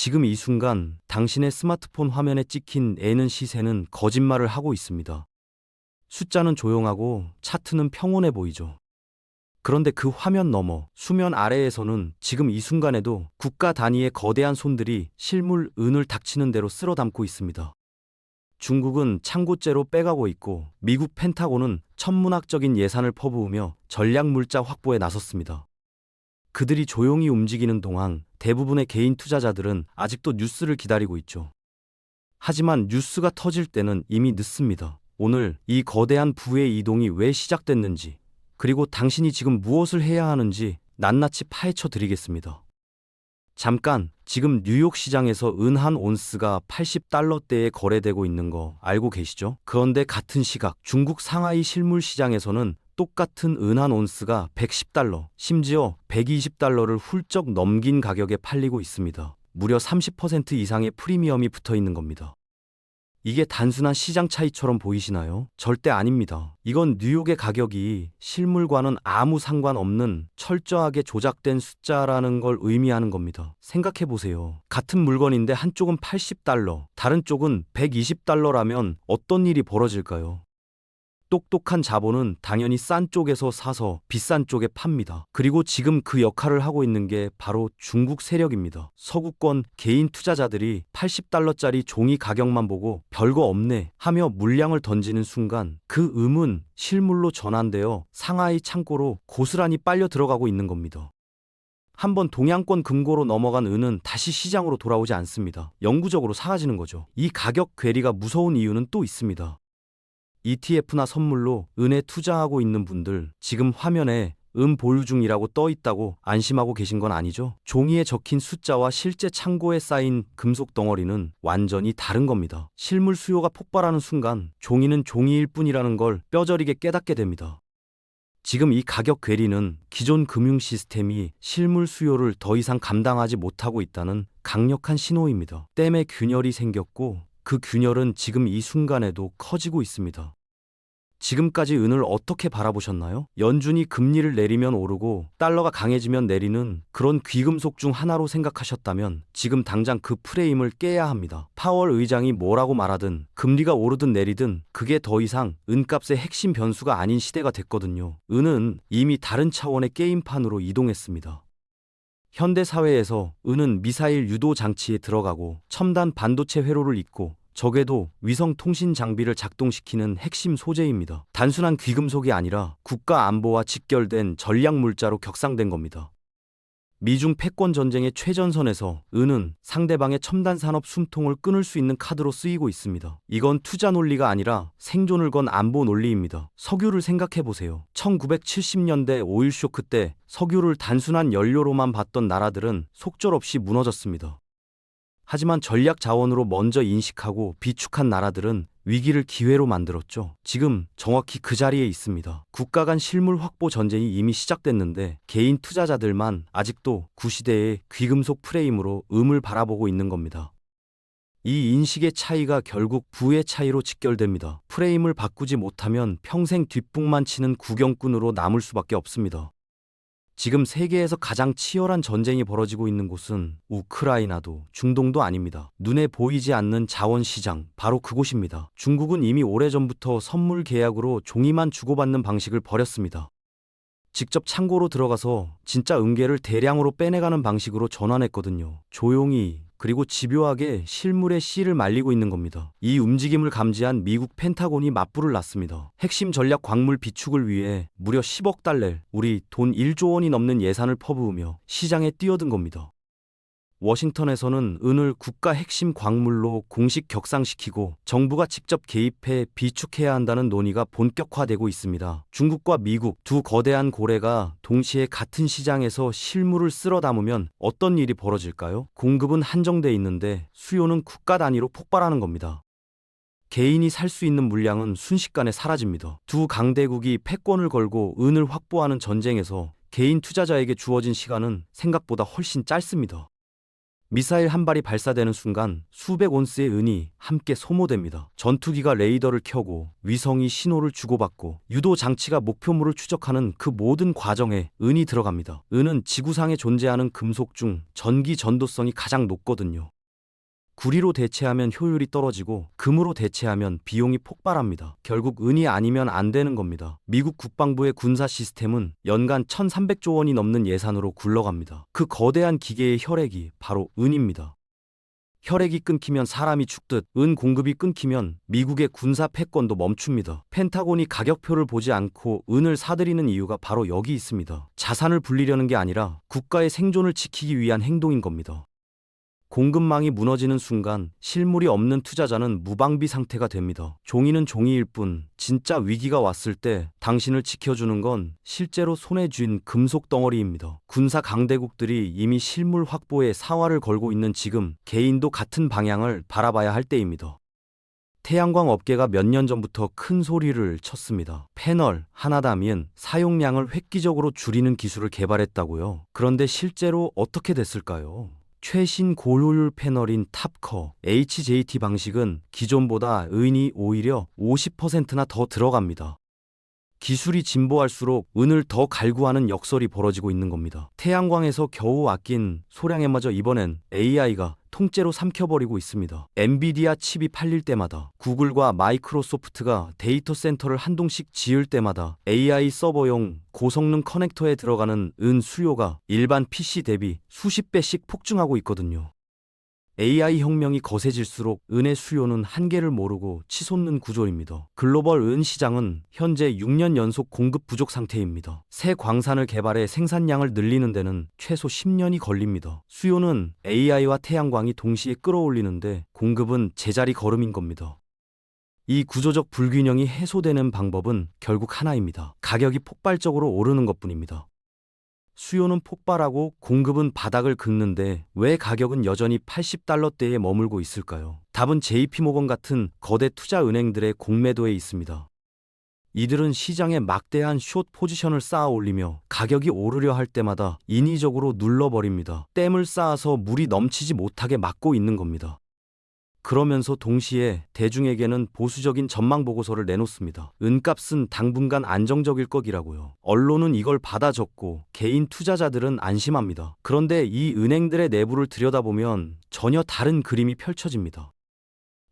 지금 이 순간 당신의 스마트폰 화면에 찍힌 애는 시세는 거짓말을 하고 있습니다. 숫자는 조용하고 차트는 평온해 보이죠. 그런데 그 화면 너머, 수면 아래에서는 지금 이 순간에도 국가 단위의 거대한 손들이 실물 은을 닥치는 대로 쓸어 담고 있습니다. 중국은 창고째로 빼가고 있고 미국 펜타곤은 천문학적인 예산을 퍼부으며 전략 물자 확보에 나섰습니다. 그들이 조용히 움직이는 동안 대부분의 개인 투자자들은 아직도 뉴스를 기다리고 있죠. 하지만 뉴스가 터질 때는 이미 늦습니다. 오늘 이 거대한 부의 이동이 왜 시작됐는지, 그리고 당신이 지금 무엇을 해야 하는지 낱낱이 파헤쳐 드리겠습니다. 잠깐, 지금 뉴욕 시장에서 은 한 온스가 80달러대에 거래되고 있는 거 알고 계시죠? 그런데 같은 시각 중국 상하이 실물 시장에서는 똑같은 은 한 온스가 110달러, 심지어 120달러를 훌쩍 넘긴 가격에 팔리고 있습니다. 무려 30% 이상의 프리미엄이 붙어 있는 겁니다. 이게 단순한 시장 차이처럼 보이시나요? 절대 아닙니다. 이건 뉴욕의 가격이 실물과는 아무 상관없는 철저하게 조작된 숫자라는 걸 의미하는 겁니다. 생각해 보세요. 같은 물건인데 한쪽은 80달러, 다른 쪽은 120달러라면 어떤 일이 벌어질까요? 똑똑한 자본은 당연히 싼 쪽에서 사서 비싼 쪽에 팝니다. 그리고 지금 그 역할을 하고 있는 게 바로 중국 세력입니다. 서구권 개인 투자자들이 80달러짜리 종이 가격만 보고 별거 없네 하며 물량을 던지는 순간 그 음은 실물로 전환되어 상하이 창고로 고스란히 빨려 들어가고 있는 겁니다. 한번 동양권 금고로 넘어간 은은 다시 시장으로 돌아오지 않습니다. 영구적으로 사라지는 거죠. 이 가격 괴리가 무서운 이유는 또 있습니다. ETF나 선물로 은에 투자하고 있는 분들, 지금 화면에 은 보유 중이라고 떠 있다고 안심하고 계신 건 아니죠? 종이에 적힌 숫자와 실제 창고에 쌓인 금속 덩어리는 완전히 다른 겁니다. 실물 수요가 폭발하는 순간 종이는 종이일 뿐이라는 걸 뼈저리게 깨닫게 됩니다. 지금 이 가격 괴리는 기존 금융 시스템이 실물 수요를 더 이상 감당하지 못하고 있다는 강력한 신호입니다. 댐에 균열이 생겼고 그 균열은 지금 이 순간에도 커지고 있습니다. 지금까지 은을 어떻게 바라보셨나요? 연준이 금리를 내리면 오르고 달러가 강해지면 내리는 그런 귀금속 중 하나로 생각하셨다면 지금 당장 그 프레임을 깨야 합니다. 파월 의장이 뭐라고 말하든 금리가 오르든 내리든 그게 더 이상 은값의 핵심 변수가 아닌 시대가 됐거든요. 은은 이미 다른 차원의 게임판으로 이동했습니다. 현대 사회에서 은은 미사일 유도 장치에 들어가고 첨단 반도체 회로를 잇고 적에도 위성 통신 장비를 작동시키는 핵심 소재입니다. 단순한 귀금속이 아니라 국가 안보와 직결된 전략 물자로 격상된 겁니다. 미중 패권 전쟁의 최전선에서 은은 상대방의 첨단 산업 숨통을 끊을 수 있는 카드로 쓰이고 있습니다. 이건 투자 논리가 아니라 생존을 건 안보 논리입니다. 석유를 생각해 보세요. 1970년대 오일 쇼크 때 석유를 단순한 연료로만 봤던 나라들은 속절없이 무너졌습니다. 하지만 전략 자원으로 먼저 인식하고 비축한 나라들은 위기를 기회로 만들었죠. 지금 정확히 그 자리에 있습니다. 국가 간 실물 확보 전쟁이 이미 시작됐는데 개인 투자자들만 아직도 구시대의 귀금속 프레임으로 음을 바라보고 있는 겁니다. 이 인식의 차이가 결국 부의 차이로 직결됩니다. 프레임을 바꾸지 못하면 평생 뒷북만 치는 구경꾼으로 남을 수밖에 없습니다. 지금 세계에서 가장 치열한 전쟁이 벌어지고 있는 곳은 우크라이나도 중동도 아닙니다. 눈에 보이지 않는 자원시장, 바로 그곳입니다. 중국은 이미 오래전부터 선물 계약으로 종이만 주고받는 방식을 버렸습니다. 직접 창고로 들어가서 진짜 은계를 대량으로 빼내가는 방식으로 전환했거든요. 조용히 그리고 집요하게 실물의 씨를 말리고 있는 겁니다. 이 움직임을 감지한 미국 펜타곤이 맞불을 놨습니다. 핵심 전략 광물 비축을 위해 무려 10억 달러, 우리 돈 1조 원이 넘는 예산을 퍼부으며 시장에 뛰어든 겁니다. 워싱턴에서는 은을 국가 핵심 광물로 공식 격상시키고 정부가 직접 개입해 비축해야 한다는 논의가 본격화되고 있습니다. 중국과 미국 두 거대한 고래가 동시에 같은 시장에서 실물을 쓸어 담으면 어떤 일이 벌어질까요? 공급은 한정돼 있는데 수요는 국가 단위로 폭발하는 겁니다. 개인이 살 수 있는 물량은 순식간에 사라집니다. 두 강대국이 패권을 걸고 은을 확보하는 전쟁에서 개인 투자자에게 주어진 시간은 생각보다 훨씬 짧습니다. 미사일 한 발이 발사되는 순간 수백 온스의 은이 함께 소모됩니다. 전투기가 레이더를 켜고 위성이 신호를 주고받고 유도 장치가 목표물을 추적하는 그 모든 과정에 은이 들어갑니다. 은은 지구상에 존재하는 금속 중 전기 전도성이 가장 높거든요. 구리로 대체하면 효율이 떨어지고 금으로 대체하면 비용이 폭발합니다. 결국 은이 아니면 안 되는 겁니다. 미국 국방부의 군사 시스템은 연간 1,300조 원이 넘는 예산으로 굴러갑니다. 그 거대한 기계의 혈액이 바로 은입니다. 혈액이 끊기면 사람이 죽듯 은 공급이 끊기면 미국의 군사 패권도 멈춥니다. 펜타곤이 가격표를 보지 않고 은을 사들이는 이유가 바로 여기 있습니다. 자산을 불리려는 게 아니라 국가의 생존을 지키기 위한 행동인 겁니다. 공급망이 무너지는 순간 실물이 없는 투자자는 무방비 상태가 됩니다. 종이는 종이일 뿐 진짜 위기가 왔을 때 당신을 지켜주는 건 실제로 손에 쥔 금속 덩어리입니다. 군사 강대국들이 이미 실물 확보에 사활을 걸고 있는 지금 개인도 같은 방향을 바라봐야 할 때입니다. 태양광 업계가 몇 년 전부터 큰 소리를 쳤습니다. 패널 하나담은 사용량을 획기적으로 줄이는 기술을 개발했다고요. 그런데 실제로 어떻게 됐을까요? 최신 고효율 패널인 탑커 HJT 방식은 기존보다 은이 오히려 50%나 더 들어갑니다. 기술이 진보할수록 은을 더 갈구하는 역설이 벌어지고 있는 겁니다. 태양광에서 겨우 아낀 소량에마저 이번엔 AI가 통째로 삼켜버리고 있습니다. 엔비디아 칩이 팔릴 때마다, 구글과 마이크로소프트가 데이터 센터를 한동씩 지을 때마다 AI 서버용 고성능 커넥터에 들어가는 은 수요가 일반 PC 대비 수십 배씩 폭증하고 있거든요. AI 혁명이 거세질수록 은의 수요는 한계를 모르고 치솟는 구조입니다. 글로벌 은 시장은 현재 6년 연속 공급 부족 상태입니다. 새 광산을 개발해 생산량을 늘리는 데는 최소 10년이 걸립니다. 수요는 AI와 태양광이 동시에 끌어올리는데 공급은 제자리 걸음인 겁니다. 이 구조적 불균형이 해소되는 방법은 결국 하나입니다. 가격이 폭발적으로 오르는 것뿐입니다. 수요는 폭발하고 공급은 바닥을 긁는데 왜 가격은 여전히 80달러대에 머물고 있을까요? 답은 JP모건 같은 거대 투자 은행들의 공매도에 있습니다. 이들은 시장에 막대한 숏 포지션을 쌓아 올리며 가격이 오르려 할 때마다 인위적으로 눌러버립니다. 댐을 쌓아서 물이 넘치지 못하게 막고 있는 겁니다. 그러면서 동시에 대중에게는 보수적인 전망 보고서를 내놓습니다. 은값은 당분간 안정적일 것이라고요. 언론은 이걸 받아 적고 개인 투자자들은 안심합니다. 그런데 이 은행들의 내부를 들여다보면 전혀 다른 그림이 펼쳐집니다.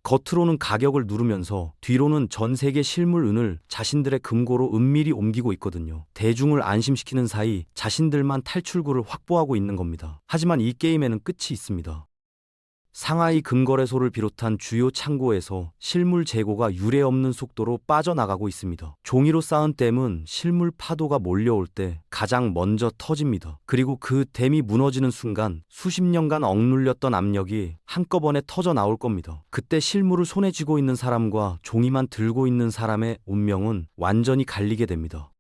겉으로는 가격을 누르면서 뒤로는 전 세계 실물 은을 자신들의 금고로 은밀히 옮기고 있거든요. 대중을 안심시키는 사이 자신들만 탈출구를 확보하고 있는 겁니다. 하지만 이 게임에는 끝이 있습니다. 상하이 금거래소를 비롯한 주요 창고에서 실물 재고가 유례없는 속도로 빠져나가고 있습니다. 종이로 쌓은 댐은 실물 파도가 몰려올 때 가장 먼저 터집니다. 그리고 그 댐이 무너지는 순간 수십 년간 억눌렸던 압력이 한꺼번에 터져 나올 겁니다. 그때 실물을 손에 쥐고 있는 사람과 종이만 들고 있는 사람의 운명은 완전히 갈리게 됩니다.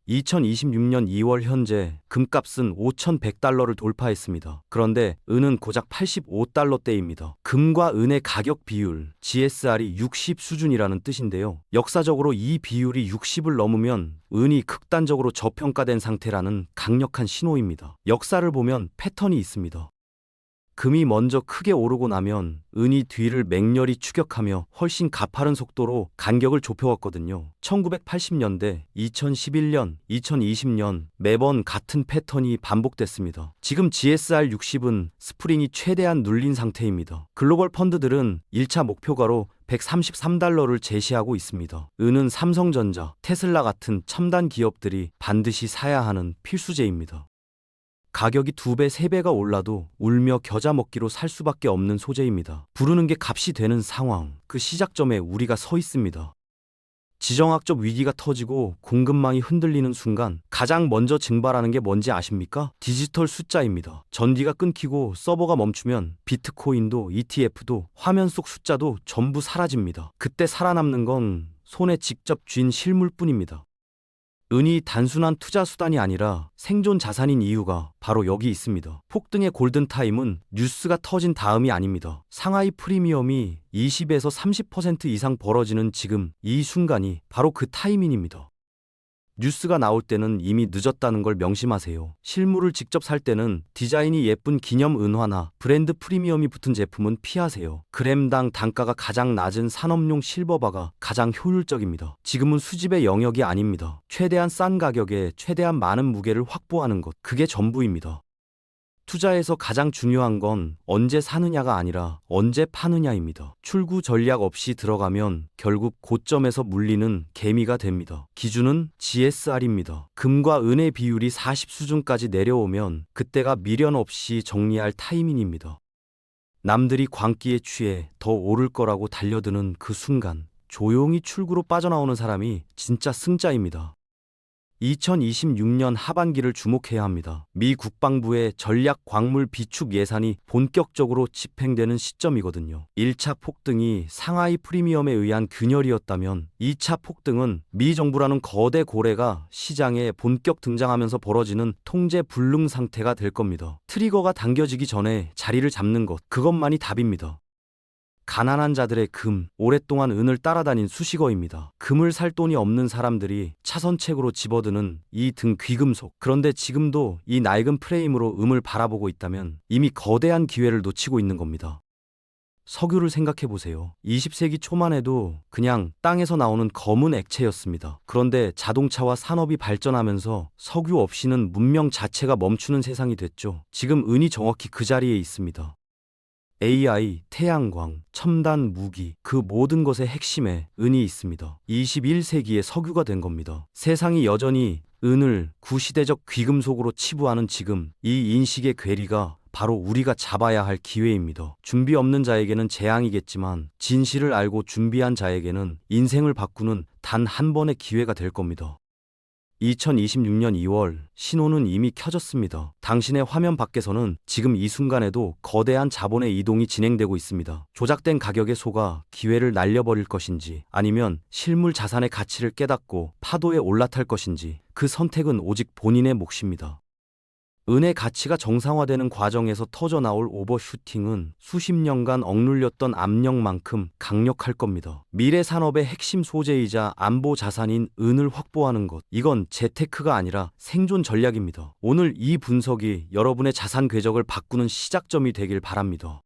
2026년 2월 현재 금값은 5,100달러를 돌파했습니다. 그런데 은은 고작 85달러대입니다. 금과 은의 가격 비율, GSR이 60 수준이라는 뜻인데요. 역사적으로 이 비율이 60을 넘으면 은이 극단적으로 저평가된 상태라는 강력한 신호입니다. 역사를 보면 패턴이 있습니다. 금이 먼저 크게 오르고 나면 은이 뒤를 맹렬히 추격하며 훨씬 가파른 속도로 간격을 좁혀왔거든요. 1980년대, 2011년, 2020년 매번 같은 패턴이 반복됐습니다. 지금 GSR 60은 스프링이 최대한 눌린 상태입니다. 글로벌 펀드들은 1차 목표가로 133달러를 제시하고 있습니다. 은은 삼성전자, 테슬라 같은 첨단 기업들이 반드시 사야 하는 필수제입니다. 가격이 2배, 3배가 올라도 울며 겨자 먹기로 살 수밖에 없는 소재입니다. 부르는 게 값이 되는 상황, 그 시작점에 우리가 서 있습니다. 지정학적 위기가 터지고 공급망이 흔들리는 순간 가장 먼저 증발하는 게 뭔지 아십니까? 디지털 숫자입니다. 전기가 끊기고 서버가 멈추면 비트코인도 ETF도 화면 속 숫자도 전부 사라집니다. 그때 살아남는 건 손에 직접 쥔 실물뿐입니다. 은이 단순한 투자 수단이 아니라 생존 자산인 이유가 바로 여기 있습니다. 폭등의 골든타임은 뉴스가 터진 다음이 아닙니다. 상하이 프리미엄이 20에서 30% 이상 벌어지는 지금 이 순간이 바로 그 타이밍입니다. 뉴스가 나올 때는 이미 늦었다는 걸 명심하세요. 실물을 직접 살 때는 디자인이 예쁜 기념 은화나 브랜드 프리미엄이 붙은 제품은 피하세요. 그램당 단가가 가장 낮은 산업용 실버바가 가장 효율적입니다. 지금은 수집의 영역이 아닙니다. 최대한 싼 가격에 최대한 많은 무게를 확보하는 것, 그게 전부입니다. 투자에서 가장 중요한 건 언제 사느냐가 아니라 언제 파느냐입니다. 출구 전략 없이 들어가면 결국 고점에서 물리는 개미가 됩니다. 기준은 GSR입니다. 금과 은의 비율이 40 수준까지 내려오면 그때가 미련 없이 정리할 타이밍입니다. 남들이 광기에 취해 더 오를 거라고 달려드는 그 순간 조용히 출구로 빠져나오는 사람이 진짜 승자입니다. 2026년 하반기를 주목해야 합니다. 미 국방부의 전략 광물 비축 예산이 본격적으로 집행되는 시점이거든요. 1차 폭등이 상하이 프리미엄에 의한 균열이었다면 2차 폭등은 미 정부라는 거대 고래가 시장에 본격 등장하면서 벌어지는 통제 불능 상태가 될 겁니다. 트리거가 당겨지기 전에 자리를 잡는 것, 그것만이 답입니다. 가난한 자들의 금, 오랫동안 은을 따라다닌 수식어입니다. 금을 살 돈이 없는 사람들이 차선책으로 집어드는 이 등 귀금속. 그런데 지금도 이 낡은 프레임으로 음을 바라보고 있다면 이미 거대한 기회를 놓치고 있는 겁니다. 석유를 생각해 보세요. 20세기 초만 해도 그냥 땅에서 나오는 검은 액체였습니다. 그런데 자동차와 산업이 발전하면서 석유 없이는 문명 자체가 멈추는 세상이 됐죠. 지금 은이 정확히 그 자리에 있습니다. AI, 태양광, 첨단 무기, 그 모든 것의 핵심에 은이 있습니다. 21세기의 석유가 된 겁니다. 세상이 여전히 은을 구시대적 귀금속으로 치부하는 지금, 이 인식의 괴리가 바로 우리가 잡아야 할 기회입니다. 준비 없는 자에게는 재앙이겠지만 진실을 알고 준비한 자에게는 인생을 바꾸는 단 한 번의 기회가 될 겁니다. 2026년 2월 신호는 이미 켜졌습니다. 당신의 화면 밖에서는 지금 이 순간에도 거대한 자본의 이동이 진행되고 있습니다. 조작된 가격에 속아 기회를 날려버릴 것인지 아니면 실물 자산의 가치를 깨닫고 파도에 올라탈 것인지 그 선택은 오직 본인의 몫입니다. 은의 가치가 정상화되는 과정에서 터져나올 오버슈팅은 수십 년간 억눌렸던 압력만큼 강력할 겁니다. 미래 산업의 핵심 소재이자 안보 자산인 은을 확보하는 것, 이건 재테크가 아니라 생존 전략입니다. 오늘 이 분석이 여러분의 자산 궤적을 바꾸는 시작점이 되길 바랍니다.